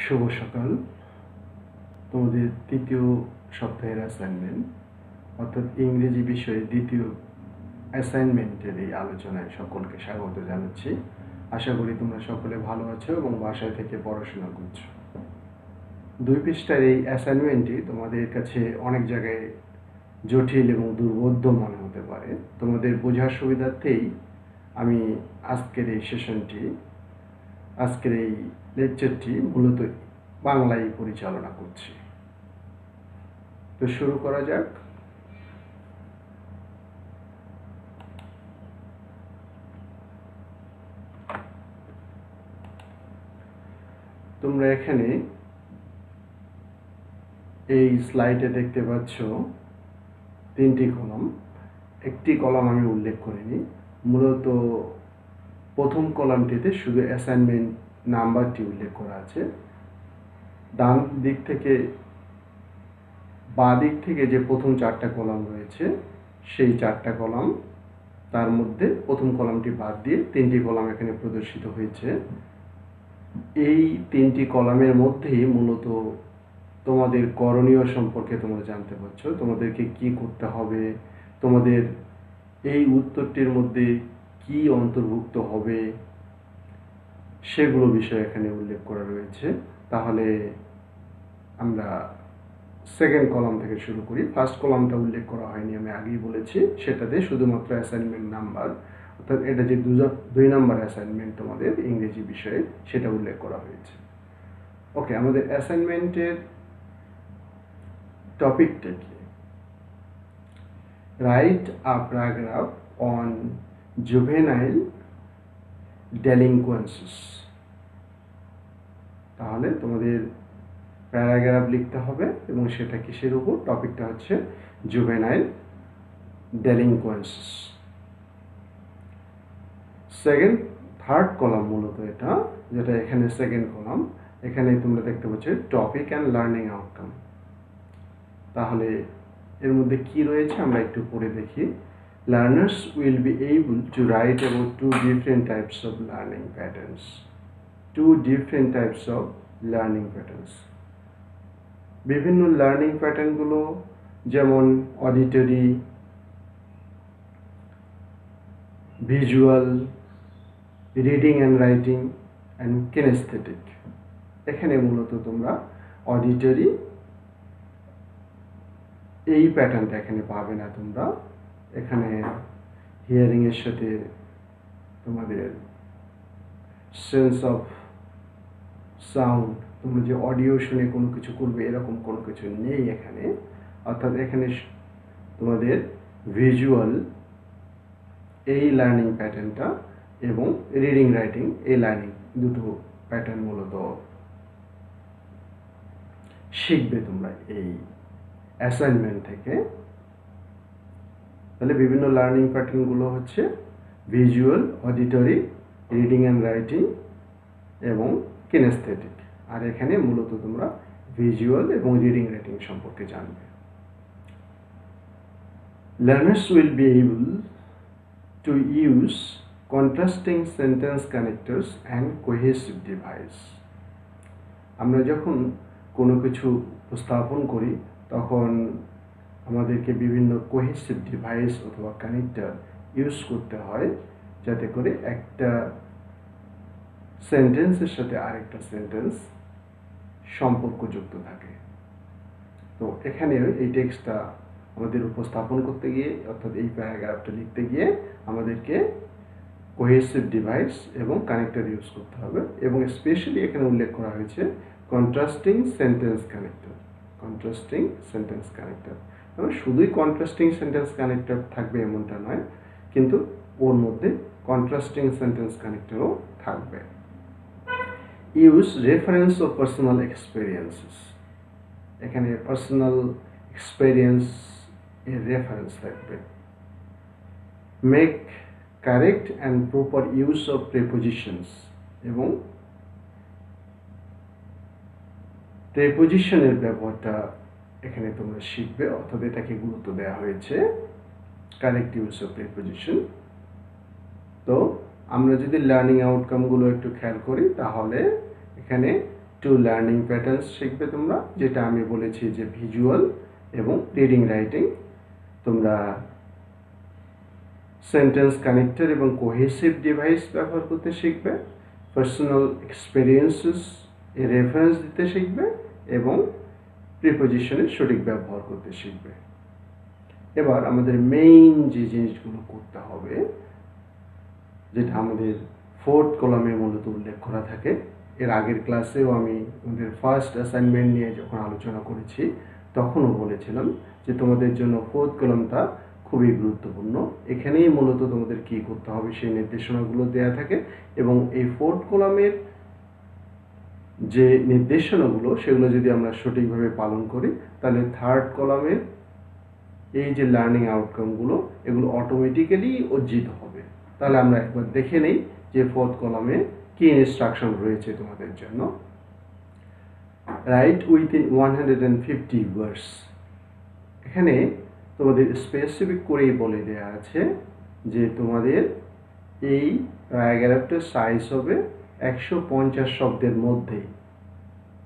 শুভ সকাল। তোমাদের তৃতীয় সপ্তাহের অ্যাসাইনমেন্ট অর্থাৎ ইংরেজি বিষয়ে দ্বিতীয় অ্যাসাইনমেন্টের এই আলোচনায় সকলকে স্বাগত জানাচ্ছি। আশা করি তোমরা সকলে ভালো আছো এবং বাসায় থেকে পড়াশোনা করছো। 2 পৃষ্ঠার এই অ্যাসাইনমেন্টটি তোমাদের কাছে অনেক জায়গায় জটিল এবং দুর্বোধ্য মনে হতে পারে। তোমাদের বোঝার সুবিধার্থেই আমি আজকের এই লেকচারটি মূলত বাংলায় পরিচালনা করছি। তো শুরু করা যাক। তোমরা এখানে এই স্লাইডে দেখতে পাচ্ছ 3টি কলাম। একটি কলাম আমি উল্লেখ করিনি, মূলত প্রথম কলামটিতে শুধু অ্যাসাইনমেন্ট নাম্বারটি উল্লেখ করা আছে। ডান দিক থেকে বাঁ দিক থেকে যে প্রথম 4টা কলাম রয়েছে সেই 4টা কলাম, তার মধ্যে প্রথম কলামটি বাদ দিয়ে 3টি কলাম এখানে প্রদর্শিত হয়েছে। এই 3টি কলামের মধ্যেই মূলত তোমাদের করণীয় সম্পর্কে তোমরা জানতে পারছো। তোমাদেরকে কি করতে হবে, তোমাদের এই উত্তরটির মধ্যে কি অন্তর্ভুক্ত হবে সেগুলো বিষয় এখানে উল্লেখ করা রয়েছে। তাহলে আমরা সেকেন্ড কলাম থেকে শুরু করি। ফার্স্ট কলামটা উল্লেখ করা হয়নি, আমি আগেই বলেছি। সেটাতে শুধুমাত্র অ্যাসাইনমেন্ট নাম্বার, অর্থাৎ এটা যে 2 নম্বর অ্যাসাইনমেন্ট তোমাদের ইংরেজি বিষয়ে, সেটা উল্লেখ করা হয়েছে। ওকে, আমাদের অ্যাসাইনমেন্টের টপিকটা কি? Write a paragraph on juvenile delinquencies. তাহলে তোমাদের প্যারাগ্রাফ লিখতে হবে এবং সেটা কিসের উপর? টপিকটা হচ্ছে জুভেনাইল ডেলিনকোয়েন্সিস। থার্ড কলাম মূলত এটা, যেটা এখানে সেকেন্ড কলাম, এখানে তোমরা দেখতে পাচ্ছ টপিক অ্যান্ড লার্নিং আউটকাম। তাহলে এর মধ্যে কি রয়েছে আমরা একটু পড়ে দেখি। Learners will be able to right about 2 different types of learning patterns. 2 different types of learning patterns. বিভিন্ন লার্নিং প্যাটার্নগুলো যেমন auditory, visual, reading and writing and kinesthetic. এখানে মূলত তোমরা অডিটরি এই প্যাটার্নটা এখানে পাবে না। তোমরা এখানে হিয়ারিংয়ের সাথে তোমাদের সেন্স অফ সাউন্ড, তোমরা যে অডিও শুনে কোনো কিছু করবে এরকম কোনো কিছু নেই এখানে। অর্থাৎ এখানে তোমাদের ভিজুয়াল এই লার্নিং প্যাটার্নটা এবং রিডিং রাইটিং এই লার্নিং দুটো প্যাটার্ন মূলত শিখবে তোমরা এই অ্যাসাইনমেন্ট থেকে। তাহলে বিভিন্ন লার্নিং প্যাটার্নগুলো হচ্ছে visual, auditory, reading and writing এবং কিনেস্থেটিক। আর এখানে মূলত তোমরা ভিজুয়াল এবং রিডিং রাইটিং সম্পর্কে জানবে। Learners will be able to use contrasting sentence connectors and cohesive device. আমরা যখন কোনো কিছু উপস্থাপন করি তখন আমাদেরকে বিভিন্ন কোহেসিভ ডিভাইস অথবা কানেক্টর ইউজ করতে হয়, যাতে করে একটা সেন্টেন্সের সাথে আরেকটা সেন্টেন্স সম্পর্কযুক্ত থাকে। তো এখানে এই টেক্সটটা আমাদের উপস্থাপন করতে গিয়ে, অর্থাৎ এই প্যারাগ্রাফটা লিখতে গিয়ে আমাদেরকে কোহেসিভ ডিভাইস এবং কানেক্টর ইউজ করতে হবে। এবং স্পেশালি এখানে উল্লেখ করা হয়েছে contrasting sentence connector. Contrasting sentence connector মানে শুধুই কন্ট্রাস্টিং সেন্টেন্স কানেক্টর থাকবে এমনটা নয়, কিন্তু ওর মধ্যে কন্ট্রাস্টিং সেন্টেন্স কানেক্টরও থাকবে। ইউজ রেফারেন্স ও পার্সোনাল এক্সপেরিয়েন্সেস। এখানে পার্সোনাল এক্সপেরিয়েন্স এর রেফারেন্স থাকবে। Make correct and proper use of prepositions, এবং প্রিপোজিশনের ব্যবহারটা এখানে তোমরা শিখবে, অর্থাৎ এটাকে গুরুত্ব দেওয়া হয়েছে, কারেক্ট ইউজ অফ প্রিপোজিশন। তো আমরা যদি লার্নিং আউটকামগুলো একটু খেয়াল করি তাহলে এখানে টু লার্নিং প্যাটার্নস শিখবে তোমরা, যেটা আমি বলেছি যে ভিজুয়াল এবং রিডিং রাইটিং। তোমরা সেন্টেন্স কানেক্টর এবং কোহেসিভ ডিভাইস ব্যবহার করতে শিখবে, পার্সোনাল এক্সপিরিয়েন্সেস এর রেফারেন্স দিতে শিখবে এবং প্রিপোজিশনের সঠিক ব্যবহার করতে শিখবে। এবার আমাদের মেইন যে জিনিসগুলো করতে হবে, যেটা আমাদের ফোর্থ কলামে মূলত উল্লেখ করা থাকে, এর আগের ক্লাসেও আমি আমাদের ফার্স্ট অ্যাসাইনমেন্ট নিয়ে যখন আলোচনা করেছি তখনও বলেছিলাম যে তোমাদের জন্য ফোর্থ কলামটা খুবই গুরুত্বপূর্ণ। এখানেই মূলত তোমাদের কী করতে হবে সেই নির্দেশনাগুলো দেয়া থাকে, এবং এই ফোর্থ কলামের যে নির্দেশনাগুলো সেগুলো যদি আমরা সঠিকভাবে পালন করি তাহলে থার্ড কলামের এই যে লার্নিং আউটকামগুলো এগুলো অটোমেটিক্যালি অর্জিত হবে। তাহলে আমরা একবার দেখে নেই যে ফোর্থ কলামে কি ইনস্ট্রাকশন রয়েছে তোমাদের জন্য। রাইট উইথিন 150 ওয়ার্ডস, এখানে তোমাদের স্পেসিফিক করেই বলে দেওয়া আছে যে তোমাদের এই প্যারাগ্রাফটার সাইজ হবে 150 শব্দের মধ্যেই,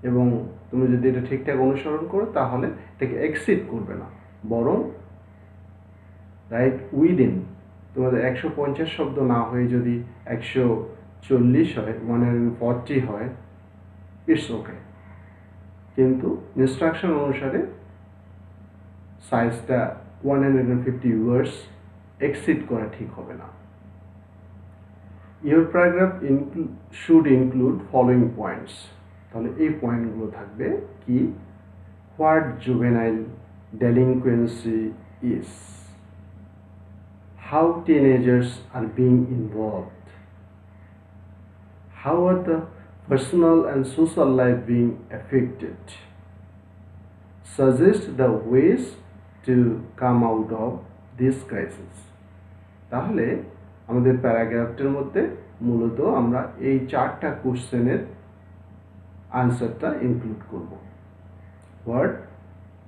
এবং তুমি যদি এটা ঠিকঠাক অনুসরণ করো তাহলে এটাকে এক্সিড করবে না, বরং রাইট উইদিন তোমাদের 150 শব্দ না হয়ে যদি 140 হয়, 140 হয়, ইটস ওকে, কিন্তু ইনস্ট্রাকশন অনুসারে সাইজটা 150 ওয়ার্ডস এক্সিড করা ঠিক হবে না। Your paragraph should include following points, তাহলে এই পয়েন্টগুলো থাকবে কি, what juvenile delinquency is, how teenagers are being involved, how are the personal and social life being affected, suggest the ways to come out of this crisis। তাহলে আমাদের প্যারাগ্রাফটার মধ্যে মূলত আমরা এই 4টা কোশ্চেনের আনসারটা ইনক্লুড করব। What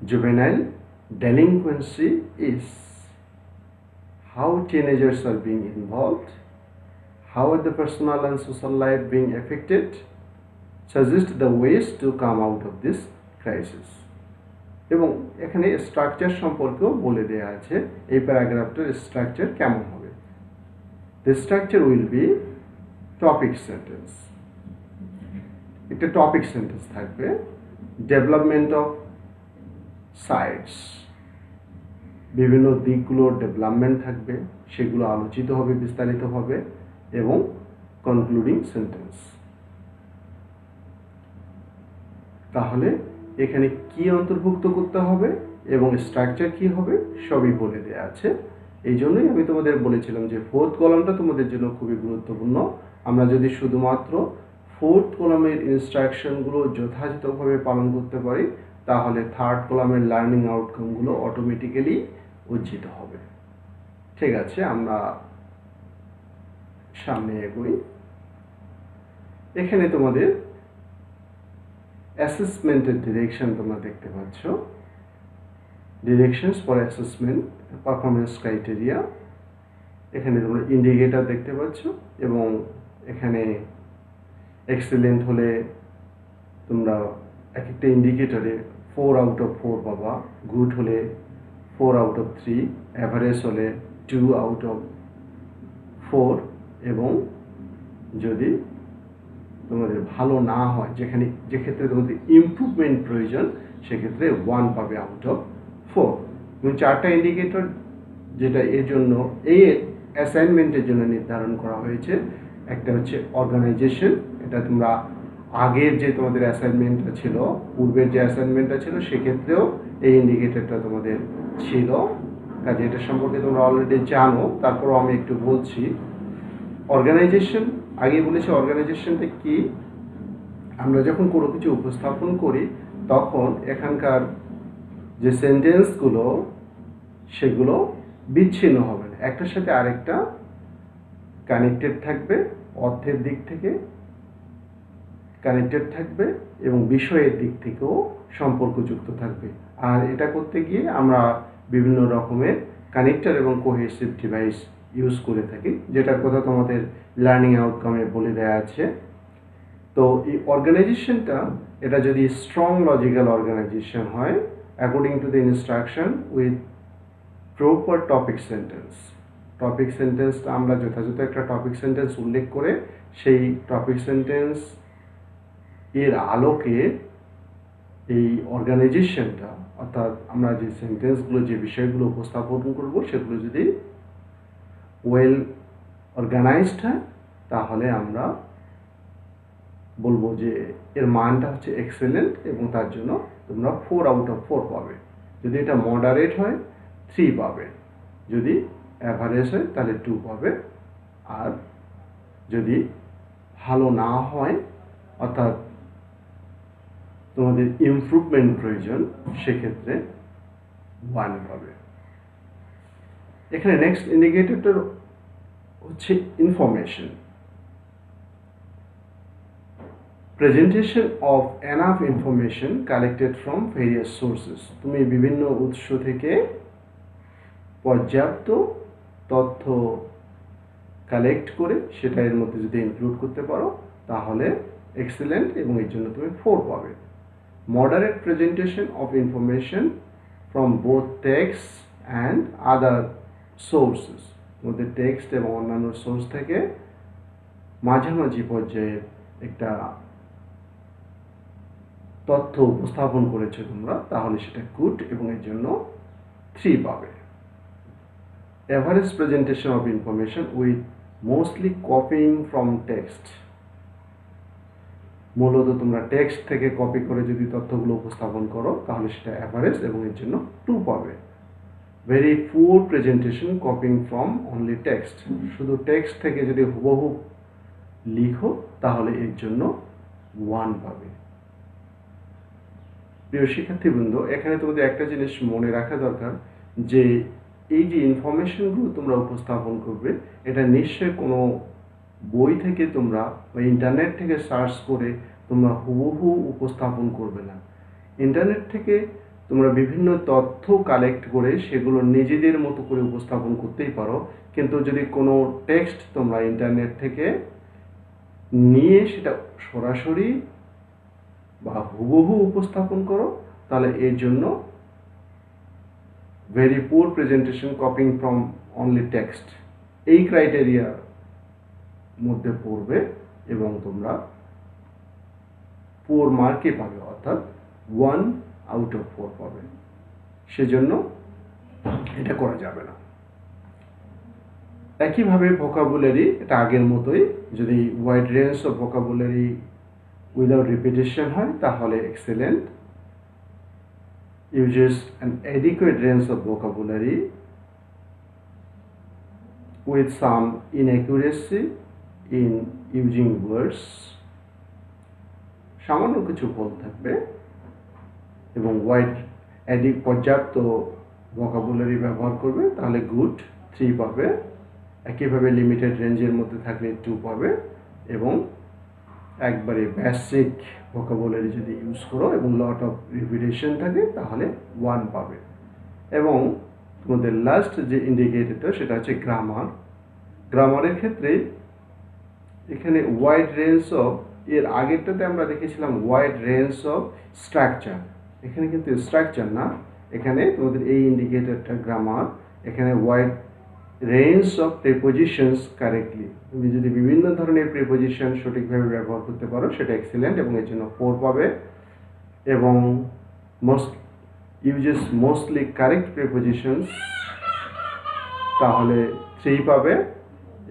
juvenile delinquency is, how teenagers are being involved, how are the personal and social life being affected, suggest the ways to come out of this crisis। এবং এখানে স্ট্রাকচার সম্পর্কেও বলে দেওয়া আছে এই প্যারাগ্রাফটার স্ট্রাকচার কেমন হবে। The structure will be topic sentence, একটা টপিক সেন্টেন্স থাকবে, ডেভেলপমেন্ট অফ সাইটস, বিভিন্ন দিকগুলোর ডেভেলপমেন্ট থাকবে, সেগুলো আলোচিত হবে বিস্তারিতভাবে, এবং কনক্লুডিং সেন্টেন্স। তাহলে এখানে কি অন্তর্ভুক্ত করতে হবে এবং স্ট্রাকচার কি হবে সবই বলে দেওয়া আছে। এই জন্যই আমি তোমাদের বলেছিলাম যে ফোর্থ কলামটা তোমাদের জন্য খুবই গুরুত্বপূর্ণ। আমরা যদি শুধুমাত্র ফোর্থ কলামের ইনস্ট্রাকশনগুলো যথাযথভাবে পালন করতে পারি তাহলে থার্ড কলামের লার্নিং আউটকামগুলো অটোমেটিক্যালি অর্জিত হবে। ঠিক আছে, আমরা সামনে এগোই। এখানে তোমাদের অ্যাসেসমেন্টের ডিরেকশন তোমরা দেখতে পাচ্ছ, directions for assessment performance criteria. এখানে তোমরা ইন্ডিকেটর দেখতে পাচ্ছ, এবং এখানে এক্সেলেন্ট হলে তোমরা এক একটা ইন্ডিকেটরে 4 আউট অফ 4 পাবা, গুড হলে 4 আউট অফ 3, অ্যাভারেজ হলে 2 আউট অফ 4, এবং যদি তোমাদের ভালো না হয়, যে ক্ষেত্রে তোমাদের ইমপ্রুভমেন্ট প্রয়োজন, সেক্ষেত্রে 1 পাবে আউট অফ 4। এবং 4টা ইন্ডিকেটর যেটা এর জন্য এই অ্যাসাইনমেন্টের জন্য নির্ধারণ করা হয়েছে, একটা হচ্ছে অর্গানাইজেশন, এটা তোমরা আগের যে তোমাদের অ্যাসাইনমেন্টটা ছিল, পূর্বের যে অ্যাসাইনমেন্টটা ছিল সেক্ষেত্রেও এই ইন্ডিকেটরটা তোমাদের ছিল, কাজে এটা সম্পর্কে তোমরা অলরেডি জানো, তারপরও আমি একটু বলছি। অর্গানাইজেশন আগে বলেছি, অর্গানাইজেশনটা কি, আমরা যখন কোনো কিছু উপস্থাপন করি তখন এখানকার যে সেন্টেন্সগুলো সেগুলো বিচ্ছিন্ন হবে না, একটার সাথে আরেকটা কানেক্টেড থাকবে, অর্থের দিক থেকে কানেক্টেড থাকবে এবং বিষয়ের দিক থেকেও সম্পর্কযুক্ত থাকবে। আর এটা করতে গিয়ে আমরা বিভিন্ন রকমের কানেক্টর এবং কোহেসিভ ডিভাইস ইউজ করে থাকি, যেটার কথা তোমাদের লার্নিং আউটকামে বলে দেওয়া আছে। তো এই অর্গানাইজেশনটা এটা যদি স্ট্রং লজিক্যাল অর্গানাইজেশন হয় according to the instruction with proper topic সেন্টেন্সটা আমরা যথাযথ একটা টপিক সেন্টেন্স উল্লেখ করে সেই টপিক সেন্টেন্স এর আলোকে এই অর্গানাইজেশনটা অর্থাৎ আমরা যে সেন্টেন্সগুলো যে বিষয়গুলো উপস্থাপন করব সেগুলো যদি ওয়েল অর্গানাইজড হয় তাহলে আমরা বলবো যে এর মানটা হচ্ছে এক্সেলেন্ট এবং তার জন্য তোমরা 4 আউট অফ 4 পাবে। যদি এটা মডারেট হয় 3 পাবে, যদি অ্যাভারেজ হয় তাহলে 2 পাবে, আর যদি ভালো না হয় অর্থাৎ তোমাদের ইমপ্রুভমেন্ট প্রয়োজন সেক্ষেত্রে 1 পাবে। এখানে নেক্সট ইন্ডিকেটরটা হচ্ছে information. Presentation of enough information collected from various sources. তুমি বিভিন্ন উৎস থেকে পর্যাপ্ত তথ্য কালেক্ট করে সেটা এর মধ্যে যদি ইনক্লুড করতে পারো তাহলে এক্সেলেন্ট এবং এর জন্য তুমি 4 পাবে। Moderate presentation of information from both text and other sources. তোমাদের টেক্সট এবং অন্যান্য সোর্স থেকে মাঝামাঝি পর্যায়ে একটা তথ্য উপস্থাপন করেছো তোমরা তাহলে সেটা গুড এবং এর জন্য 3 পাবে। Average presentation of information with mostly copying from text. মূলত তোমরা টেক্সট থেকে কপি করে যদি তথ্যগুলো উপস্থাপন করো তাহলে সেটা এভারেজ এবং এর জন্য 2 পাবে। Very poor presentation copying from only text. শুধু টেক্সট থেকে যদি হুবহু লিখো তাহলে এর জন্য 1 পাবে। প্রিয় শিক্ষার্থীবৃন্দ, এখানে তোমাদের একটা জিনিস মনে রাখা দরকার যে এই যে ইনফরমেশনগুলো তোমরা উপস্থাপন করবে এটা নিশ্চয়ই কোনো বই থেকে তোমরা বা ইন্টারনেট থেকে সার্চ করে তোমরা হুবহু উপস্থাপন করবে না। ইন্টারনেট থেকে তোমরা বিভিন্ন তথ্য কালেক্ট করে সেগুলো নিজেদের মতো করে উপস্থাপন করতেই পারো, কিন্তু যদি কোনো টেক্সট তোমরা ইন্টারনেট থেকে নিয়ে সেটা সরাসরি বা হুবহু উপস্থাপন করো তাহলে এর জন্য very poor presentation copying from only text এই ক্রাইটেরিয়ার মধ্যে পড়বে এবং তোমরা 4 মার্কে পাবে, অর্থাৎ 1 আউট অফ 4 পাবে। সেজন্য এটা করা যাবে না। একইভাবে ভোকাবুলারি এটা আগের মতোই, যদি wide range of vocabulary without repetition হয় তাহলে excellent. uses an adequate range of vocabulary with some inaccuracy in using words, সামান্য কিছু ভুল থাকবে এবং পর্যাপ্ত ভোকাবুলারি ব্যবহার করবে তাহলে গুড 3 পাবে। একইভাবে লিমিটেড রেঞ্জের মধ্যে থাকলে 2 পাবে এবং একবারে বেসিক ভোকাবুলারি যদি ইউজ করো এবং লট অফ রিপিটেশন থাকে তাহলে 1 পাবে। এবং তোমাদের লাস্ট যে ইন্ডিকেটরটা সেটা হচ্ছে গ্রামারের ক্ষেত্রে এখানে ওয়াইড রেঞ্জ অফ, এর আগেরটাতে আমরা দেখেছিলাম ওয়াইড রেঞ্জ অফ স্ট্রাকচার, এখানে কিন্তু স্ট্রাকচার না, এখানে তোমাদের এই ইন্ডিকেটরটা গ্রামার। এখানে wide range of prepositions correctly, তুমি যদি বিভিন্ন ধরনের প্রিপোজিশন সঠিকভাবে ব্যবহার করতে পারো সেটা এক্সেলেন্ট এবং এর জন্য 4 পাবে। এবং uses mostly correct prepositions তাহলে 3 পাবে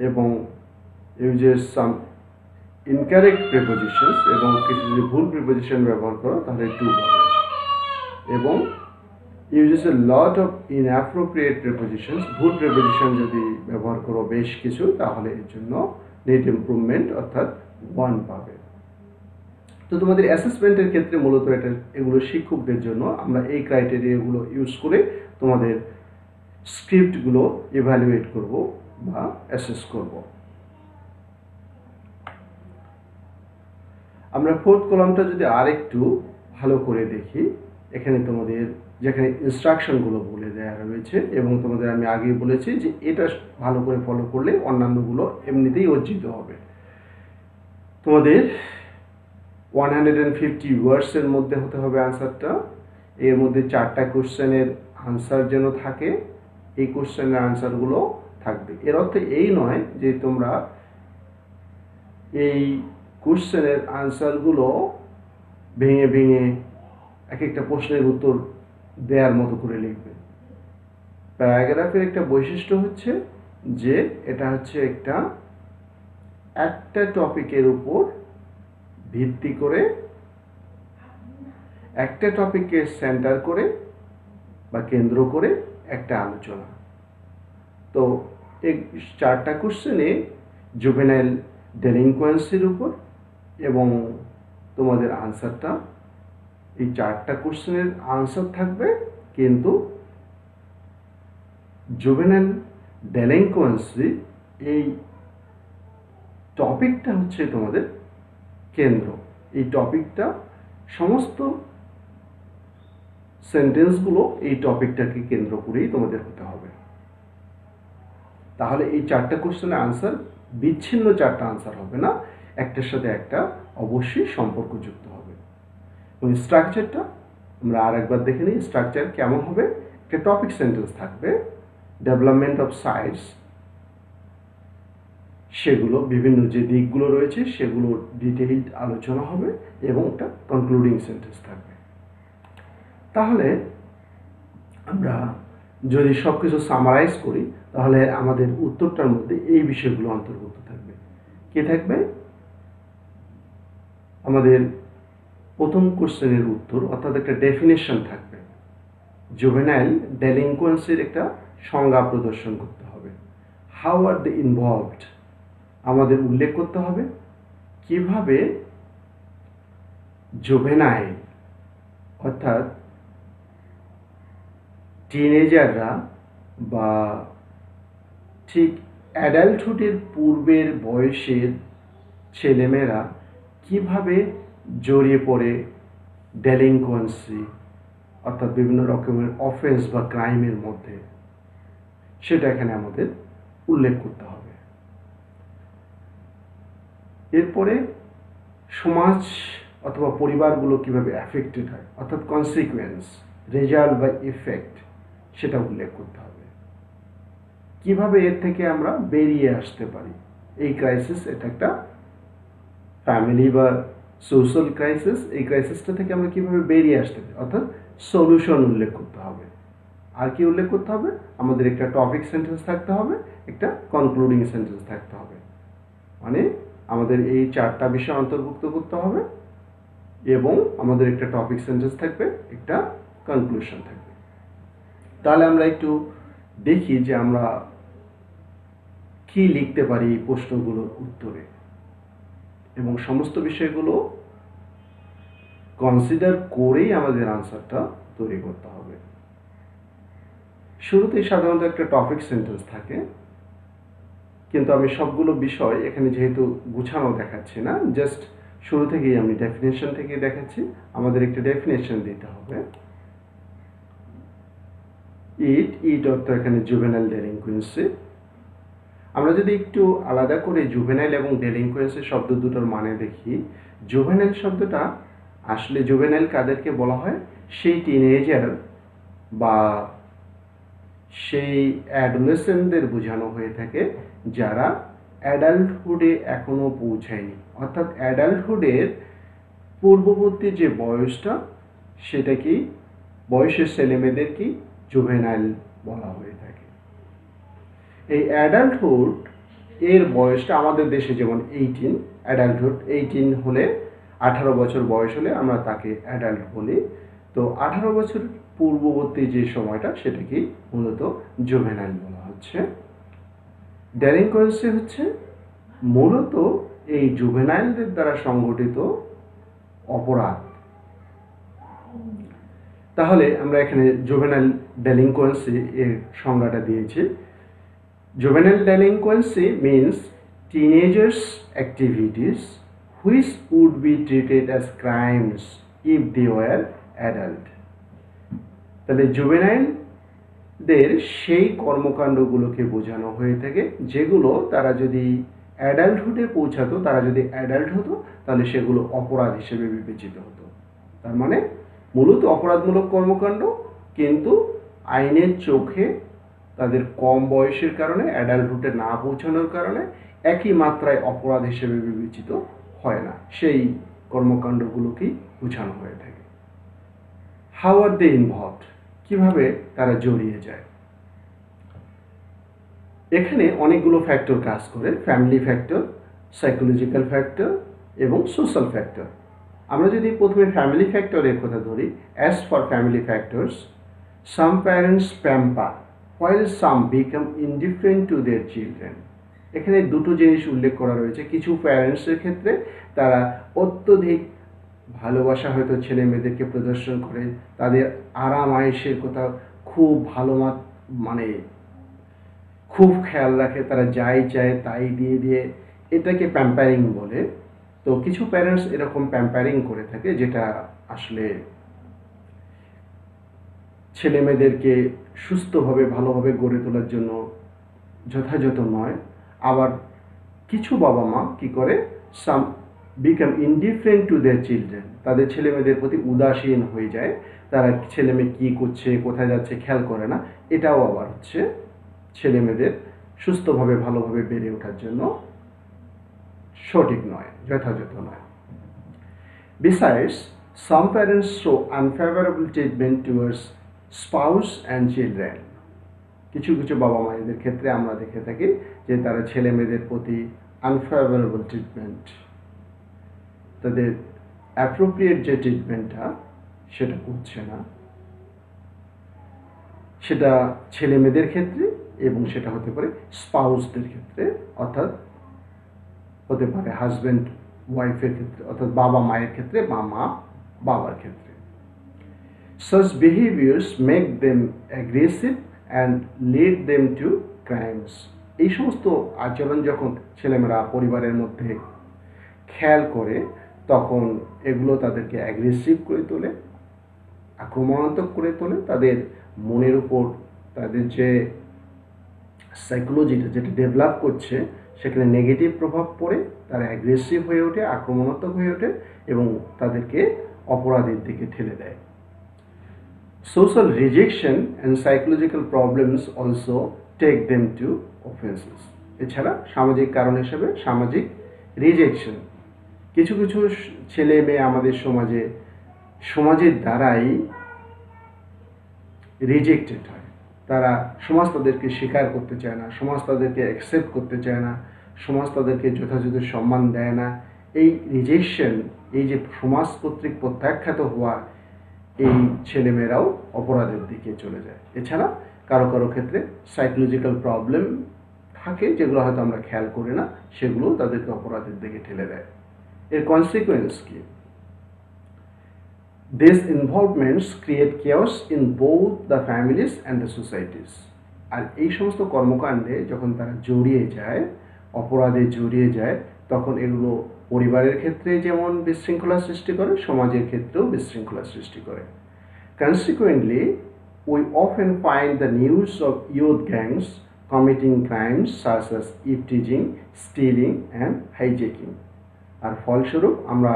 এবং uses some incorrect prepositions এবং কিছু যদি ভুল প্রিপোজিশন ব্যবহার করো তাহলে 2 পাবে। এবং uses a lot of inappropriate prepositions, ভুল প্রিপোজিশন যদি ব্যবহার করো বেশ কিছু তাহলে এর জন্য নিড ইমপ্রুভমেন্ট অর্থাৎ 1 পাবে। তো তোমাদের অ্যাসেসমেন্টের ক্ষেত্রে মূলত এগুলো শিক্ষকদের জন্য আমরা এই ক্রাইটেরিয়াগুলো ইউজ করে তোমাদের স্ক্রিপ্টগুলো ইভ্যালুয়েট করব বা অ্যাসেস করব। আমরা 4th কলামটা যদি আরেকটু ভালো করে দেখি, এখানে তোমাদের যেখানে ইনস্ট্রাকশনগুলো বলে দেওয়া রয়েছে এবং তোমাদের আমি আগেই বলেছি যে এটা ভালো করে ফলো করলে অন্যান্যগুলো এমনিতেই অর্জিত হবে। তোমাদের 150 ওয়ার্ডসের মধ্যে হতে হবে আনসারটা। এর মধ্যে 4টা কোশ্চেনের আনসার যেন থাকে, এই কোশ্চেনের আনসারগুলো থাকবে। এর অর্থ এই নয় যে তোমরা এই কোশ্চেনের আনসারগুলো ভেঙে ভেঙে এক একটা প্রশ্নের উত্তর দেওয়ার মতো করে লিখবে। প্যারাগ্রাফের একটা বৈশিষ্ট্য হচ্ছে যে এটা হচ্ছে একটা টপিকের উপর ভিত্তি করে, একটা টপিককে সেন্টার করে বা কেন্দ্র করে একটা আলোচনা। তো এই 4টা কোশ্চেনে জুভেনাইল ডেলিনকোয়েন্সির উপর এবং তোমাদের আনসারটা, এই 4টা কোশ্চেনের আনসার থাকবে, কিন্তু জুভেনাইল ডেলিনকোয়েন্সি এই টপিকটা হচ্ছে তোমাদের কেন্দ্র। এই টপিকটা সমস্ত সেন্টেন্সগুলো এই টপিকটাকে কেন্দ্র করেই তোমাদের হতে হবে। তাহলে এই 4টা কোশ্চেনের আনসার বিচ্ছিন্ন 4টা আনসার হবে না, একটার সাথে একটা অবশ্যই সম্পর্কযুক্ত হবে। এবং স্ট্রাকচারটা আমরা আর একবার দেখে নিই। স্ট্রাকচার কেমন হবে? একটা টপিক সেন্টেন্স থাকবে, ডেভেলপমেন্ট অফ সায়েন্স, সেগুলো বিভিন্ন যে দিকগুলো রয়েছে সেগুলো ডিটেইলড আলোচনা হবে এবং একটা কনক্লুডিং সেন্টেন্স থাকবে। তাহলে আমরা যদি সব কিছু সামারাইজ করি তাহলে আমাদের উত্তরটার মধ্যে এই বিষয়গুলো অন্তর্ভুক্ত থাকবে। কি থাকবে? আমাদের প্রথম কোশ্চেনের উত্তর অর্থাৎ একটা ডেফিনেশন থাকবে। জুভেনাইল ডেলিনকোয়েন্সির একটা সংজ্ঞা প্রদর্শন করতে হবে। হাউ আর দে ইনভলভড, আমাদের উল্লেখ করতে হবে কিভাবে জুভেনাইল অর্থাৎ টিনেজাররা বা ঠিক অ্যাডাল্টহুডের পূর্বের বয়সের ছেলেমেয়েরা কিভাবে জড়িয়ে পড়ে ডেলিনকোয়েন্সি অর্থাৎ বিভিন্ন রকমের অফেন্স বা ক্রাইমের মধ্যে, সেটা এখানে আমাদের উল্লেখ করতে হবে। এরপরে সমাজ অথবা পরিবারগুলো কিভাবে অ্যাফেক্টেড হয় অর্থাৎ কনসিকুয়েন্স, রেজাল্ট বা ইফেক্ট, সেটা উল্লেখ করতে হবে। কিভাবে এর থেকে আমরা বেরিয়ে আসতে পারি, এই ক্রাইসিস, এটা একটা ফ্যামিলি বা সোশ্যাল ক্রাইসিস, এই ক্রাইসিসটা থেকে আমরা কিভাবে বেরিয়ে আসতে পারি অর্থাৎ সলিউশন উল্লেখ করতে হবে। আর কি উল্লেখ করতে হবে? আমাদের একটা টপিক সেন্টেন্স থাকতে হবে, একটা কনক্লুডিং সেন্টেন্স থাকতে হবে। মানে আমাদের এই 4টা বিষয় অন্তর্ভুক্ত করতে হবে এবং আমাদের একটা টপিক সেন্টেন্স থাকবে, একটা কনক্লুশন থাকবে। তাহলে আমরা একটু দেখি যে আমরা কি লিখতে পারি এই প্রশ্নগুলোর উত্তরে, এবং সমস্ত বিষয়গুলো কনসিডার করেই আমাদের আনসারটা তৈরি করতে হবে। শুরুতেই সাধারণত একটা টপিক সেন্টেন্স থাকে, কিন্তু আমি সবগুলো বিষয় এখানে যেহেতু গুছানো দেখাচ্ছি না, জাস্ট শুরু থেকেই আমি ডেফিনেশন থেকে দেখাচ্ছি। আমাদের একটা ডেফিনেশন দিতে হবে। ইট অর্থ এখানে জুভেনাইল ডেলিনকোয়েন্সি। আমরা যদি একটু আলাদা করে জুভেনাইল এবং ডেলিনকোয়েন্সি শব্দ দুটোর মানে দেখি, জুভেনাইল শব্দটা আসলে জুভেনাইল কাদেরকে বলা হয়? সেই টিনেজার বা সেই অ্যাডোলেসেন্টদের বোঝানো হয়ে থাকে যারা অ্যাডাল্টহুডে এখনো পৌঁছায়নি, অর্থাৎ অ্যাডাল্টহুডের পূর্ববর্তী যে বয়সটা সেটাকেই বয়সের ছেলেমেয়েদেরকেই জুভেনাইল বলা হয়ে থাকে। এই অ্যাডাল্টহুড এর বয়সটা আমাদের দেশে যেমন 18, অ্যাডাল্টহুড 18 হলে 18 বছর বয়স হলে আমরা তাকে অ্যাডাল্ট বলি। তো 18 বছর পূর্ববর্তী যে সময়টা সেটাকেই মূলত জুভেনাইল বলা হচ্ছে। ডেলিনকোয়েন্সি হচ্ছে মূলত এই জুভেনাইলদের দ্বারা সংঘটিত অপরাধ। তাহলে আমরা এখানে জুভেনাইল ডেলিনকোয়েন্সি এর সংজ্ঞাটা দিয়েছি। Juvenile delinquency means teenagers' activities which would be treated as crimes if they were adult. তাহলে জুভেনাইলদের সেই কর্মকাণ্ডগুলোকে বোঝানো হয়ে থাকে যেগুলো তারা যদি অ্যাডাল্টহুডে পৌঁছাতো, তারা যদি অ্যাডাল্ট হতো তাহলে সেগুলো অপরাধ হিসেবে বিবেচিত হতো। তার মানে মূলত অপরাধমূলক কর্মকাণ্ড, কিন্তু আইনের চোখে তাদের কম বয়সের কারণে, অ্যাডাল্টহুডে না পৌঁছানোর কারণে একই মাত্রায় অপরাধ হিসেবে বিবেচিত হয় না, সেই কর্মকাণ্ডগুলোকেই বোঝানো হয়ে থাকে। হাউ আর দে ইনভলভড, কিভাবে তারা জড়িয়ে যায়? এখানে অনেকগুলো ফ্যাক্টর কাজ করে, ফ্যামিলি ফ্যাক্টর, সাইকোলজিক্যাল ফ্যাক্টর এবং সোশ্যাল ফ্যাক্টর। আমরা যদি প্রথমে ফ্যামিলি ফ্যাক্টরের কথা ধরি, as for family factors, some parents pamper while some become indifferent to their children। এখানে দুটো জিনিস উল্লেখ করা রয়েছে। কিছু প্যারেন্টসের ক্ষেত্রে তারা অত্যধিক ভালোবাসা হয়তো ছেলে মেয়েদেরকে প্রদর্শন করে, তাদের আরাম আয়েসের কথা খুব ভালো মানে খুব খেয়াল রাখে, তারা যাই চায় তাই দিয়ে দিয়ে, এটাকে প্যাম্পারিং বলে। তো কিছু প্যারেন্টস এরকম প্যাম্পারিং করে থাকে, যেটা আসলে ছেলে মেয়েদেরকে সুস্থভাবে ভালোভাবে গড়ে তোলার জন্য যথাযথ নয়। আবার কিছু বাবা মা কি করে, some become indifferent to their children, তাদের ছেলে মেয়েদের প্রতি উদাসীন হয়ে যায়, তারা ছেলে মেয়ে কী করছে কোথায় যাচ্ছে খেয়াল করে না। এটাও আবার হচ্ছে ছেলে মেয়েদের সুস্থভাবে ভালোভাবে বেড়ে ওঠার জন্য সঠিক নয়, যথাযথ নয়। Besides, some parents show unfavorable treatment towards spouse and children। কিছু কিছু বাবা মায়েদের ক্ষেত্রে আমরা দেখে থাকি যে তারা ছেলে মেয়েদের প্রতি আনফেভারেবল ট্রিটমেন্ট, তাদের অ্যাপ্রোপ্রিয়েট যে ট্রিটমেন্টটা সেটা করছে না, সেটা ছেলে মেয়েদের ক্ষেত্রে এবং সেটা হতে পারে স্পাউসদের ক্ষেত্রে, অর্থাৎ হতে পারে হাজব্যান্ড ওয়াইফের ক্ষেত্রে, অর্থাৎ বাবা মায়ের ক্ষেত্রে বা মা বাবার ক্ষেত্রে। Such behaviors make them aggressive and lead them to crimes। এই সমস্ত আচরণ যখন ছেলেমেয়েরা পরিবারের মধ্যে খেয়াল করে, তখন এগুলো তাদেরকে অ্যাগ্রেসিভ করে তোলে, আক্রমণাত্মক করে তোলে, তাদের মনের উপর তাদের যে সাইকোলজিটা যেটা ডেভেলপ করছে সেখানে নেগেটিভ প্রভাব পড়ে, তারা অ্যাগ্রেসিভ হয়ে ওঠে, আক্রমণাত্মক হয়ে ওঠে এবং তাদেরকে অপরাধের দিকে ঠেলে দেয়। Social rejection and psychological problems also take them to offenses। এছাড়া সামাজিক কারণ হিসেবে সামাজিক রিজেকশন, কিছু কিছু ছেলে মেয়ে আমাদের সমাজের দ্বারাই রিজেক্টেড হয়। তারা সমাজ তাদেরকে স্বীকার করতে চায় না, সমাজ তাদেরকে অ্যাকসেপ্ট করতে চায় না, সমাজ তাদেরকে যথাযথ সম্মান দেয় না। এই রিজেকশন, এই যে সমাজ কর্তৃক প্রত্যাখ্যাত হওয়া, এই ছেলেমেয়েরাও অপরাধের দিকে চলে যায়। এছাড়া কারো কারো ক্ষেত্রে সাইকোলজিক্যাল প্রবলেম থাকে যেগুলো হয়তো আমরা খেয়াল করি না, সেগুলো তাদেরকে অপরাধের দিকে ঠেলে দেয়। এর কনসিকুয়েন্স কি? These involvements create chaos in both the families and the societies। আর এই সমস্ত কর্মকাণ্ডে যখন তারা জড়িয়ে যায়, অপরাধে জড়িয়ে যায়, তখন এগুলো পরিবারের ক্ষেত্রে যেমন বিশৃঙ্খলা সৃষ্টি করে, সমাজের ক্ষেত্রেও বিশৃঙ্খলা সৃষ্টি করে। Consequently, we often find the news of youth gangs committing crimes such as eavesdropping, stealing and hijacking। আর ফলস্বরূপ আমরা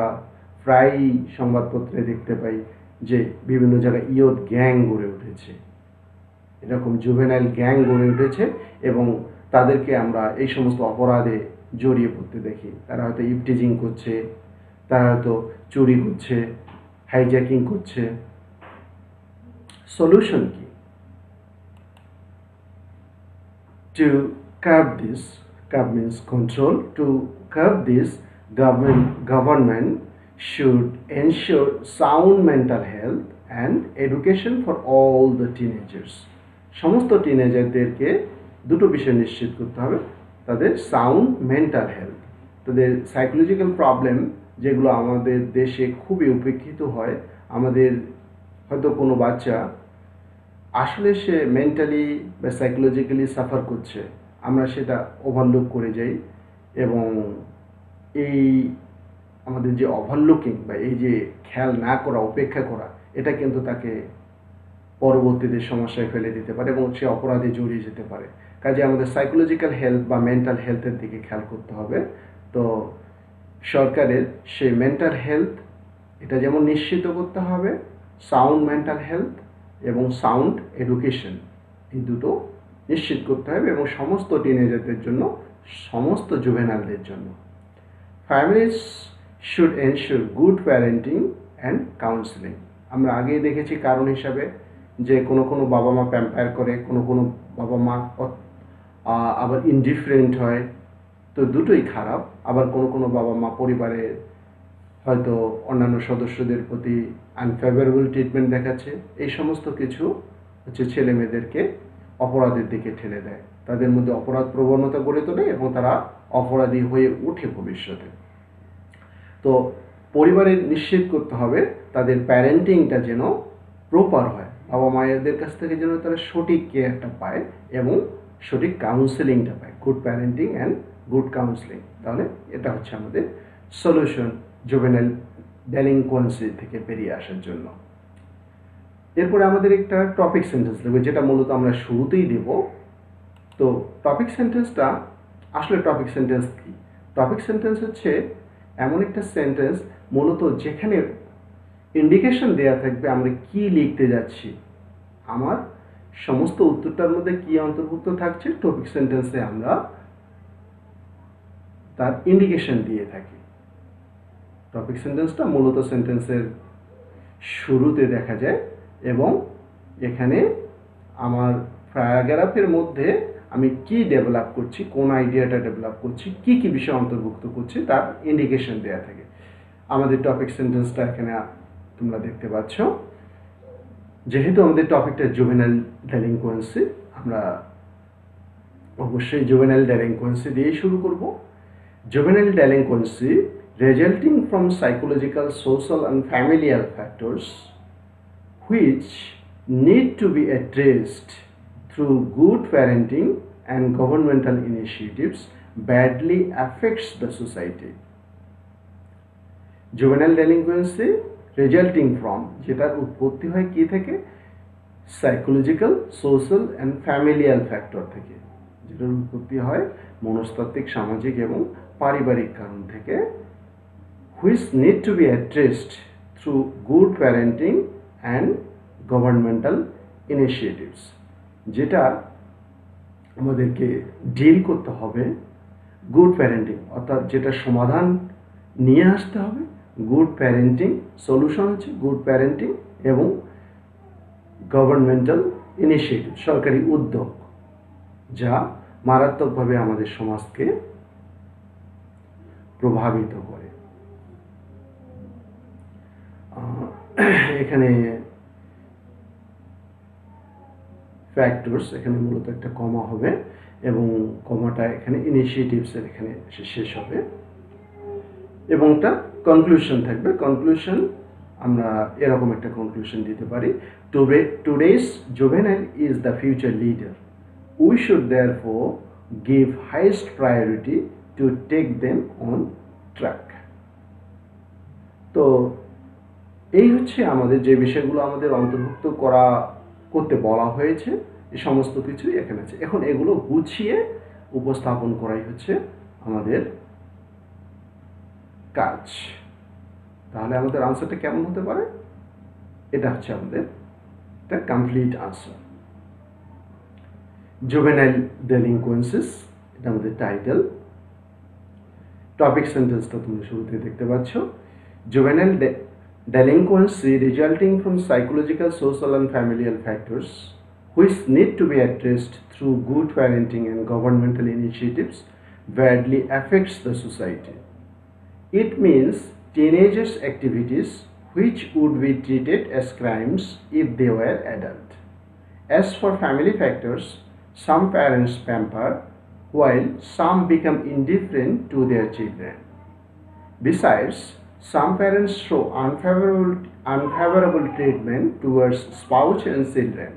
প্রায়ই সংবাদপত্রে দেখতে পাই যে বিভিন্ন জায়গায় ইয়ুথ গ্যাং গড়ে উঠেছে, এরকম জুভেনাইল গ্যাং গড়ে উঠেছে এবং তাদেরকে আমরা এই সমস্ত অপরাধে জড়িয়ে পড়তে দেখি। তারা হয়তো ইভটিজিং করছে, তারা হয়তো চুরি করছে, হাইজ্যাকিং করছে। সলিউশন কি? To curb this, curb means control, to curb this, government should ensure sound mental health and education for all the teenagers। সমস্ত টিনেজারদেরকে দুটো বিষয় নিশ্চিত করতে হবে, তাদের সাউন্ড মেন্টাল হেলথ, তাদের সাইকোলজিক্যাল প্রবলেম যেগুলো আমাদের দেশে খুবই উপেক্ষিত হয়। আমাদের হয়তো কোনো বাচ্চা আসলে সে মেন্টালি বা সাইকোলজিক্যালি সাফার করছে, আমরা সেটা ওভারলুক করে যাই এবং এই আমাদের যে ওভারলুকিং বা এই যে খেয়াল না করা, উপেক্ষা করা, এটা কিন্তু তাকে পরবর্তীতে সমস্যায় ফেলে দিতে পারে এবং সে অপরাধে জড়িয়ে যেতে পারে। কাজে আমাদের সাইকোলজিক্যাল হেলথ বা মেন্টাল হেলথের দিকে খেয়াল করতে হবে। তো সরকারের সেই মেন্টাল হেলথ এটা যেমন নিশ্চিত করতে হবে, সাউন্ড মেন্টাল হেলথ এবং সাউন্ড এডুকেশন এই দুটো নিশ্চিত করতে হবে, এবং সমস্ত টিনেজারদের জন্য, সমস্ত জুভেনাইলদের জন্য। Families should ensure good parenting and counselling. আমরা আগেই দেখেছি কারণ হিসাবে যে কোনো কোনো বাবা মা প্যাম্পায়ার করে, কোনো কোনো বাবা মা আবার ইনডিফারেন্ট হয়, তো দুটোই খারাপ। আবার কোনো কোনো বাবা মা পরিবারের হয়তো অন্যান্য সদস্যদের প্রতি আনফেভারেবল ট্রিটমেন্ট দেখাচ্ছে। এই সমস্ত কিছু হচ্ছে ছেলে মেয়েদেরকে অপরাধের দিকে ঠেলে দেয়, তাদের মধ্যে অপরাধ প্রবণতা গড়ে তোলে এবং তারা অপরাধী হয়ে ওঠে ভবিষ্যতে। তো পরিবারের নিশ্চিত করতে হবে তাদের প্যারেন্টিংটা যেন প্রপার হয়, বাবা মায়েদের কাছ থেকে যেন তারা সঠিক কেয়ারটা পায় এবং সঠিক কাউন্সেলিংটা পায়, good parenting and good counselling. তাহলে এটা হচ্ছে আমাদের সলিউশন জুভেনাইল ডেলিনকোয়েন্সি থেকে বেরিয়ে আসার জন্য। এরপরে আমাদের একটা টপিক সেন্টেন্স দেবো, যেটা মূলত আমরা শুরুতেই দেব। তো টপিক সেন্টেন্সটা আসলে টপিক সেন্টেন্স কি? টপিক সেন্টেন্স হচ্ছে এমন একটা সেন্টেন্স মূলত যেখানে ইন্ডিকেশন দেওয়া থাকবে আমরা কি লিখতে যাচ্ছি, আমার সমস্ত উত্তরটার মধ্যে কি অন্তর্ভুক্ত থাকছে টপিক সেন্টেন্সে আমরা তার ইন্ডিকেশন দিয়ে থাকি। টপিক সেন্টেন্সটা মূলত সেন্টেন্সের শুরুতে দেখা যায় এবং এখানে আমার প্যারাগ্রাফের মধ্যে আমি কি ডেভেলপ করছি, কোন আইডিয়াটা ডেভেলপ করছি, কি কি বিষয় অন্তর্ভুক্ত করছি তার ইন্ডিকেশন দেওয়া থাকে। আমাদের টপিক সেন্টেন্সটা এখানে তোমরা দেখতে পাচ্ছ। যেহেতু আমাদের টপিকটা জুভেনাইল ডেলিনকোয়েন্সি, আমরা অবশ্যই জুভেনাইল ডেলিনকোয়েন্সি দিয়েই শুরু করব। Juvenile delinquency resulting from psychological, social and familial factors which need to be addressed through good parenting and governmental initiatives badly affects the society. Juvenile delinquency resulting from যেটার উৎপত্তি হয় কি থেকে? Psychological, social and familial factor থেকে, যেটার উৎপত্তি হয় মনস্তাত্ত্বিক, সামাজিক এবং পারিবারিক কারণ থেকে, which need to be addressed through good parenting and governmental initiatives, যেটা আমাদেরকে ডিল করতে হবে গুড প্যারেন্টিং, অর্থাৎ যেটা সমাধান নিয়ে আসতে হবে গুড প্যারেন্টিং, সলিউশন হচ্ছে গুড প্যারেন্টিং এবং গভর্নমেন্টাল ইনিশিয়েটিভ, সরকারি উদ্যোগ, যা মারাত্মকভাবে আমাদের সমাজকে প্রভাবিত করে। এখানে ফ্যাক্টরস, এখানে মূলত একটা কমা হবে এবং কমাটা এখানে ইনিশিয়েটিভসের এখানে শেষ হবে এবং একটা কনক্লুশন থাকবে। কনক্লুশন আমরা এরকম একটা কনক্লুশন দিতে পারি, today's juvenile is the future leader, we should therefore give highest priority to take them on track. তো এই হচ্ছে আমাদের যে বিষয়গুলো আমাদের অন্তর্ভুক্ত করতে বলা হয়েছে, এই সমস্ত কিছুই এখানে আছে। এখন এগুলো গুছিয়ে উপস্থাপন করাই হচ্ছে আমাদের কাজ। তাহলে আমাদের আনসারটা কেমন হতে পারে? এটা হচ্ছে আমাদের একটা কমপ্লিট আনসার। জুভেনাইল ডেলিনকোয়েন্সিস, এটা আমাদের টাইটেল। টপিক সেন্টেন্সটা তুমি শুরুতে দেখতে পাচ্ছ। Juvenile delinquency resulting from psychological, social and familial factors which need to be addressed through good parenting and governmental initiatives badly affects the society. It means teenagers' activities which would be treated as crimes if they were adult. As for family factors, some parents pamper while some become indifferent to their children. Besides, some parents show unfavorable treatment towards spouse and children.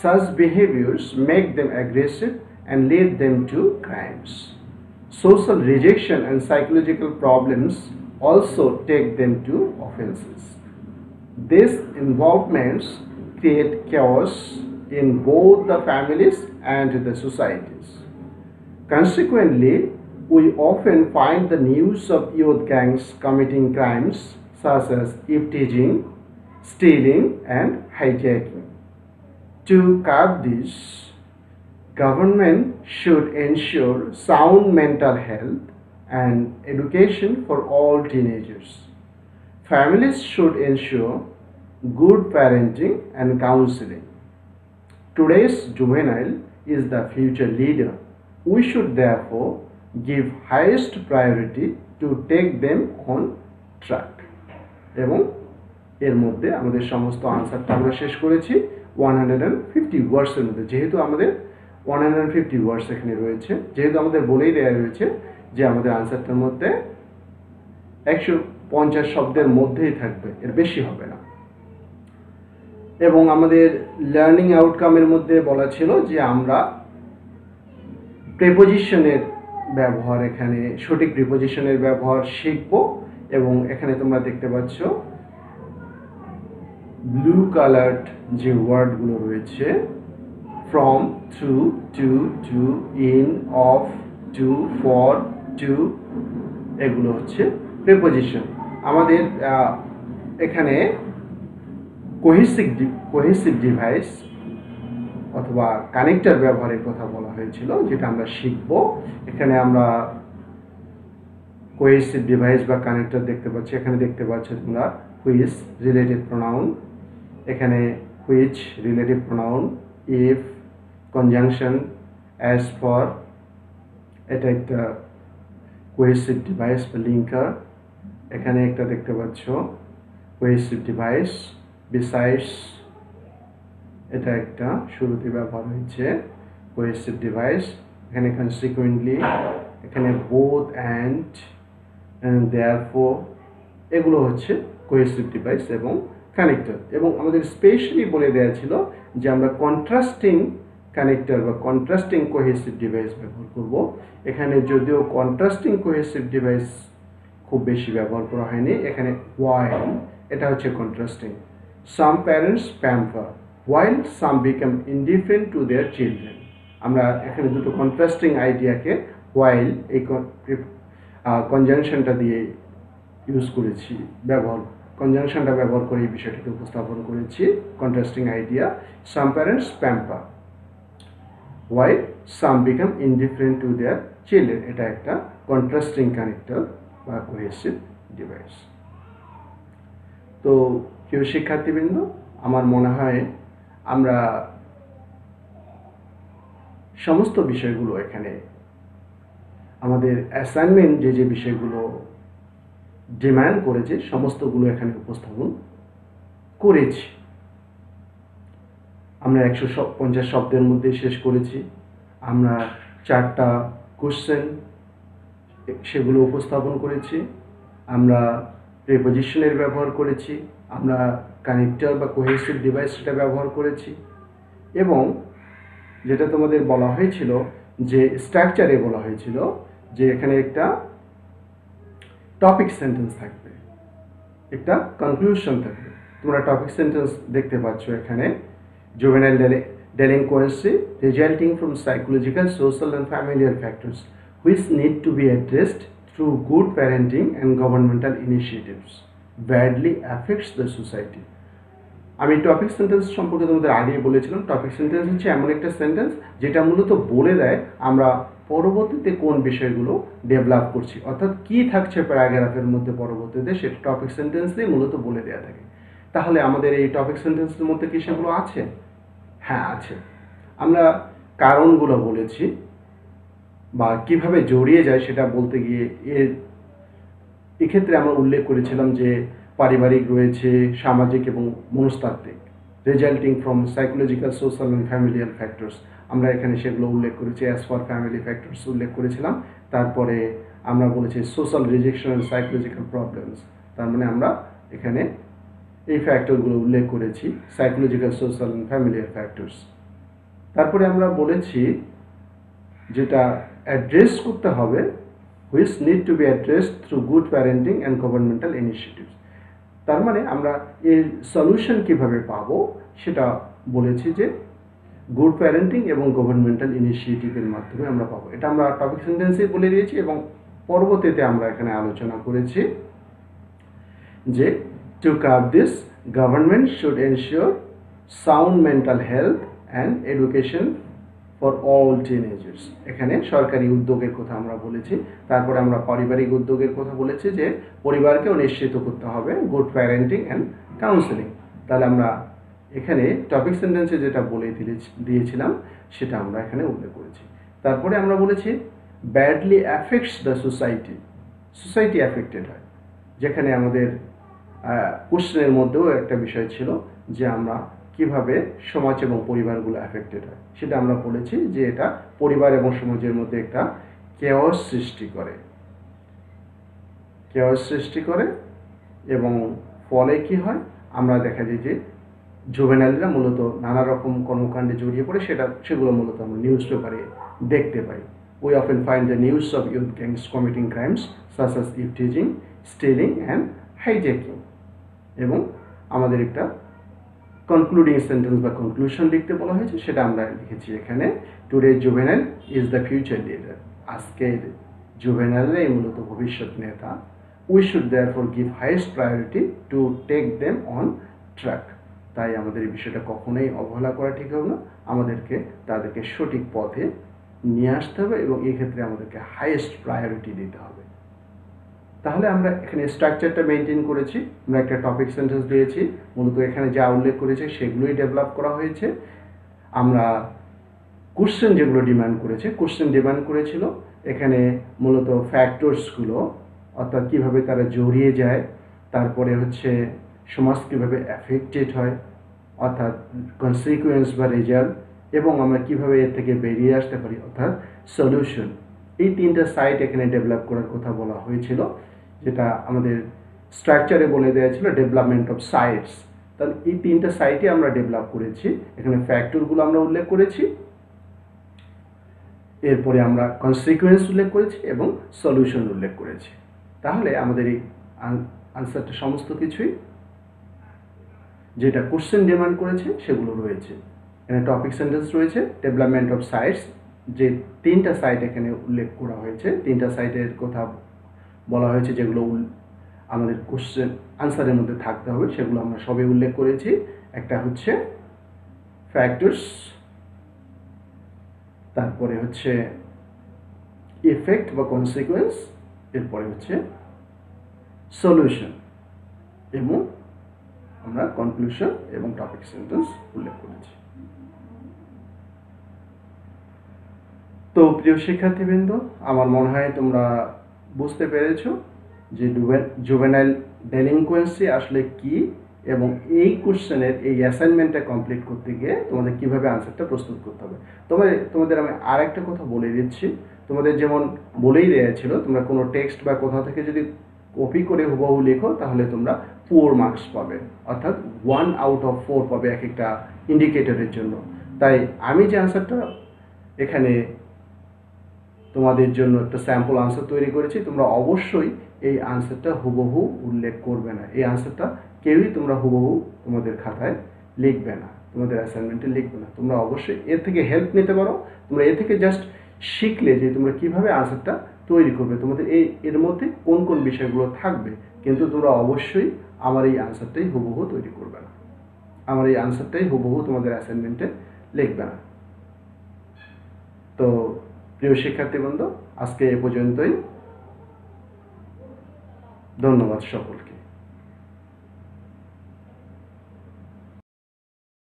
Such behaviors make them aggressive and lead them to crimes. Social rejection and psychological problems also take them to offenses. These involvements create chaos in both the families and the societies. Consequently, we often find the news of youth gangs committing crimes such as ifteasing, stealing, and hijacking. To curb this, government should ensure sound mental health and education for all teenagers. Families should ensure good parenting and counseling. Today's juvenile is the future leader. We should therefore give highest priority to take them on track. এবং এর মধ্যে আমাদের সমস্ত আনসারটা আমরা শেষ করেছি 150 ওয়ার্ডসের মধ্যে। যেহেতু আমাদের 150 ওয়ার্ডস এখানে রয়েছে, যেহেতু আমাদের বলেই দেওয়া রয়েছে যে আমাদের আনসারটার মধ্যে 150 শব্দের মধ্যেই থাকবে, এর বেশি হবে না। এবং আমাদের লার্নিং আউটকামের মধ্যে বলা ছিল যে আমরা প্রিপোজিশনের ব্যবহার, এখানে সঠিক প্রিপোজিশনের ব্যবহার শিখব। এবং এখানে তোমরা দেখতে পাচ্ছ ব্লু কালার্ড যে ওয়ার্ডগুলো রয়েছে, from, through, to, to, in, of, to, for, to, এগুলো হচ্ছে প্রিপোজিশন। আমাদের এখানে কোহেসিভ ডিভাইস অথবা কানেক্টর ব্যবহারের কথা বলা হয়েছিল, যেটা আমরা শিখব। এখানে আমরা কোহেসিভ ডিভাইস বা কানেক্টর দেখতে পাচ্ছি। এখানে দেখতে পাচ্ছ তোমরা হুইচ রিলেটিভ প্রোনাউন, এখানে which relative pronoun, if, conjunction, as for, এটা একটা কোহেসিভ ডিভাইস বা লিঙ্কার। এখানে একটা দেখতে পাচ্ছ কোহেসিভ ডিভাইস, বিসাইডস, এটা একটা শুরুতে ব্যবহার হয়েছে কোহেসিভ ডিভাইস। এখানে কনসিকুয়েন্টলি, এখানে বোথ অ্যান্ড দেয়ারফর, এগুলো হচ্ছে কোহেসিভ ডিভাইস এবং কানেক্টর। এবং আমাদের স্পেশালি বলে দেওয়া ছিল যে আমরা কন্ট্রাস্টিং কানেক্টর বা কন্ট্রাস্টিং কোহেসিভ ডিভাইস ব্যবহার করব। এখানে যদিও কন্ট্রাস্টিং কোহেসিভ ডিভাইস খুব বেশি ব্যবহার করা হয়নি, এখানে while, এটা হচ্ছে contrasting. Some parents pamper while some become indifferent to their children. আমরা এখানে দুটো কন্ট্রাস্টিং আইডিয়াকে while এই কনজাংশনটা দিয়ে ইউজ করেছি, কনজাংশনটা ব্যবহার করে এই বিষয়টাকে উপস্থাপন করেছি। Contrasting idea, some parents pamper while some become indifferent to their children, এটা একটা কন্ট্রাস্টিং কানেক্টর বা কোহেসিভ ডিভাইস। তো প্রিয় শিক্ষার্থীবৃন্দ, আমার মনে হয় আমরা সমস্ত বিষয়গুলো এখানে আমাদের অ্যাসাইনমেন্ট যে বিষয়গুলো ডিমান্ড করেছে সমস্তগুলো এখানে উপস্থাপন করেছি। আমরা 150 শব্দের মধ্যে শেষ করেছি। আমরা 4টা কোশ্চেন সেগুলো উপস্থাপন করেছি। আমরা প্রিপোজিশনের ব্যবহার করেছি, আমরা কানেক্টর বা কোহেসিভ ডিভাইস সেটা ব্যবহার করেছি। এবং যেটা তোমাদের বলা হয়েছিল যে স্ট্রাকচারে বলা হয়েছিল যে এখানে একটা টপিক সেন্টেন্স থাকবে, একটা কনক্লুশন থাকবে। তোমরা টপিক সেন্টেন্স দেখতে পাচ্ছ এখানে, juvenile delinquency resulting from psychological, social and familiar factors which need to be addressed through good parenting and governmental initiatives badly affects the society. আমি টপিক সেন্টেন্স সম্পর্কে তোমাদের আগেই বলেছিলাম, টপিক সেন্টেন্স হচ্ছে এমন একটা সেন্টেন্স যেটা মূলত বলে দেয় আমরা পরবর্তীতে কোন বিষয়গুলো ডেভেলপ করছি, অর্থাৎ কি থাকছে প্যারাগ্রাফের মধ্যে পরবর্তীতে, সেটা টপিক সেন্টেন্স দিয়ে মূলত বলে দেওয়া থাকে। তাহলে আমাদের এই টপিক সেন্টেন্সের মধ্যে কি সেগুলো আছে? হ্যাঁ, আছে। আমরা কারণগুলো বলেছি বা কিভাবে জড়িয়ে যায় সেটা বলতে গিয়ে এক্ষেত্রে আমরা উল্লেখ করেছিলাম যে পারিবারিক রয়েছে, সামাজিক এবং মনস্তাত্ত্বিক, resulting from psychological, social and familiar factors, আমরা এখানে সেগুলো উল্লেখ করেছি। অ্যাজ ফর ফ্যামিলি ফ্যাক্টরস উল্লেখ করেছিলাম। তারপরে আমরা বলেছি social rejection and psychological problems, তার মানে আমরা এখানে এই ফ্যাক্টরগুলো উল্লেখ করেছি, psychological, social and familiar factors. তারপরে আমরা বলেছি যেটা অ্যাড্রেস করতে হবে, which need to be addressed through good parenting and governmental initiatives, তার মানে আমরা এর সলিউশন কিভাবে পাবো সেটা বলেছি যে গুড প্যারেন্টিং এবং গভর্নমেন্টাল ইনিশিয়েটিভের মাধ্যমে আমরা পাবো। এটা আমরা টপিক সেন্টেন্সেই বলে দিয়েছি এবং পরবর্তীতে আমরা এখানে আলোচনা করেছি যে to curb this government should ensure sound mental health and education for all teenagers. এখানে সরকারি উদ্যোগের কথা আমরা বলেছি, তারপরে আমরা পারিবারিক উদ্যোগের কথা বলেছি যে পরিবারকেও নিশ্চিত করতে হবে গুড প্যারেন্টিং অ্যান্ড কাউন্সেলিং। তাহলে আমরা এখানে টপিক সেন্টেন্সে যেটা বলে দিয়েছিলাম সেটা আমরা এখানে উল্লেখ করেছি। তারপরে আমরা বলেছি badly affects the society, society affected হয়, যেখানে আমাদের কোশ্চেনের মধ্যেও একটা বিষয় ছিল যে আমরা কিভাবে সমাজ এবং পরিবারগুলো অ্যাফেক্টেড হয়, সেটা আমরা বলেছি যে এটা পরিবার এবং সমাজের মধ্যে একটা কেওয়াস সৃষ্টি করে, কেওয়াস সৃষ্টি করে এবং ফলে কি হয় আমরা দেখা যায় যে জুভেনাইলরা মূলত নানা রকম কর্মকাণ্ডে জড়িয়ে পড়ে, সেগুলো মূলত আমরা নিউজ পেপারে দেখতে পাই। We often find the news of youth gangs committing crimes such as eavesdropping, stealing and hijacking। এবং আমাদের একটা কনক্লুডিং সেন্টেন্স বা কনক্লুশন লিখতে বলা হয়েছে, সেটা আমরা লিখেছি এখানে today juvenile is the future leader. আজকের জুভেনাইলরাই মূলত ভবিষ্যৎ নেতা। We should therefore give highest priority to take them on track. তাই আমাদের এই বিষয়টা কখনোই অবহেলা করা ঠিক হবে না, আমাদেরকে তাদেরকে সঠিক পথে নিয়ে আসতে হবে এবং এক্ষেত্রে আমাদেরকে হাইয়েস্ট প্রায়োরিটি দিতে হবে। তাহলে আমরা এখানে স্ট্রাকচারটা মেনটেন করেছি, আমরা একটা টপিক সেন্টেন্স দিয়েছি, মূলত এখানে যা উল্লেখ করেছে সেগুলোই ডেভেলপ করা হয়েছে। আমরা কোশ্চেন যেগুলো ডিমান্ড করেছে, কোশ্চেন ডিমান্ড করেছিল এখানে মূলত ফ্যাক্টরসগুলো, অর্থাৎ কীভাবে তারা জড়িয়ে যায়, তারপরে হচ্ছে সমাজ কীভাবে অ্যাফেক্টেড হয়, অর্থাৎ কনসিকুয়েন্স বা রেজাল্ট, এবং আমরা কীভাবে এর থেকে বেরিয়ে আসতে পারি অর্থাৎ সলিউশন। এই তিনটা সাইট এখানে ডেভেলপ করার কথা বলা হয়েছিল, যেটা আমাদের স্ট্রাকচারে বলে দেওয়া ছিল ডেভেলপমেন্ট অফ সাইটস। তাহলে এই তিনটা সাইটে আমরা ডেভেলপ করেছি। এখানে ফ্যাক্টরগুলো আমরা উল্লেখ করেছি, এরপরে আমরা কনসিকুয়েন্স উল্লেখ করেছি এবং সলিউশন উল্লেখ করেছি। তাহলে আমাদের এই আনসারটা সমস্ত কিছুই যেটা কোশ্চেন ডিমান্ড করেছে সেগুলো রয়েছে। এখানে টপিক সেন্টেন্স রয়েছে, ডেভেলপমেন্ট অফ সাইটস, যে তিনটা সাইট এখানে উল্লেখ করা হয়েছে, তিনটা সাইটের কথা বলা হয়েছে যেগুলো আমাদের কোশ্চেন আনসারের মধ্যে থাকতে হবে, সেগুলো আমরা সবই উল্লেখ করেছি। একটা হচ্ছে ফ্যাক্টরস, তারপরে হচ্ছে ইফেক্ট বা কনসিকুয়েন্স, এরপরে হচ্ছে সলিউশন, এবং আমরা কনক্লুশন এবং টপিক সেন্টেন্স উল্লেখ করেছি। তো প্রিয় শিক্ষার্থীবৃন্দ, আমার মনে হয় তোমরা বুঝতে পেরেছো যে জুভেনাইল ডেলিনকুয়েন্সি আসলে কি, এবং এই কোশ্চেনের এই অ্যাসাইনমেন্টটা কমপ্লিট করতে গিয়ে তোমাদের কিভাবে আনসারটা প্রস্তুত করতে হবে। তোমাদের আমি আর একটা কথা বলে দিচ্ছি, তোমাদের যেমন বলেই দেওয়া ছিল তোমরা কোনো টেক্সট বা কোথাও থেকে যদি কপি করে হুবহু লেখো তাহলে তোমরা 4 মার্কস পাবে, অর্থাৎ 1 আউট অফ 4 পাবে এক একটা ইন্ডিকেটরের জন্য। তাই আমি যে আনসারটা এখানে তোমাদের জন্য একটা স্যাম্পল আনসার তৈরি করেছি, তোমরা অবশ্যই এই আনসারটা হুবহু উল্লেখ করবে না। এই আনসারটা কেউই তোমরা হুবহু তোমাদের খাতায় লিখবে না, তোমাদের অ্যাসাইনমেন্টে লিখবে না। তোমরা অবশ্যই এর থেকে হেল্প নিতে পারো, তোমরা এর থেকে জাস্ট শিখলে যে তোমরা কিভাবে আনসারটা তৈরি করবে, তোমাদের এর মধ্যে কোন কোন বিষয়গুলো থাকবে, কিন্তু তোমরা অবশ্যই আমার এই আনসারটাই হুবহু তৈরি করবে না, আমার এই আনসারটাই হুবহু তোমাদের অ্যাসাইনমেন্টে লিখবে না। তো প্রিয় শিক্ষার্থীবৃন্দ, আজকে এ পর্যন্তই। ধন্যবাদ সকলকে।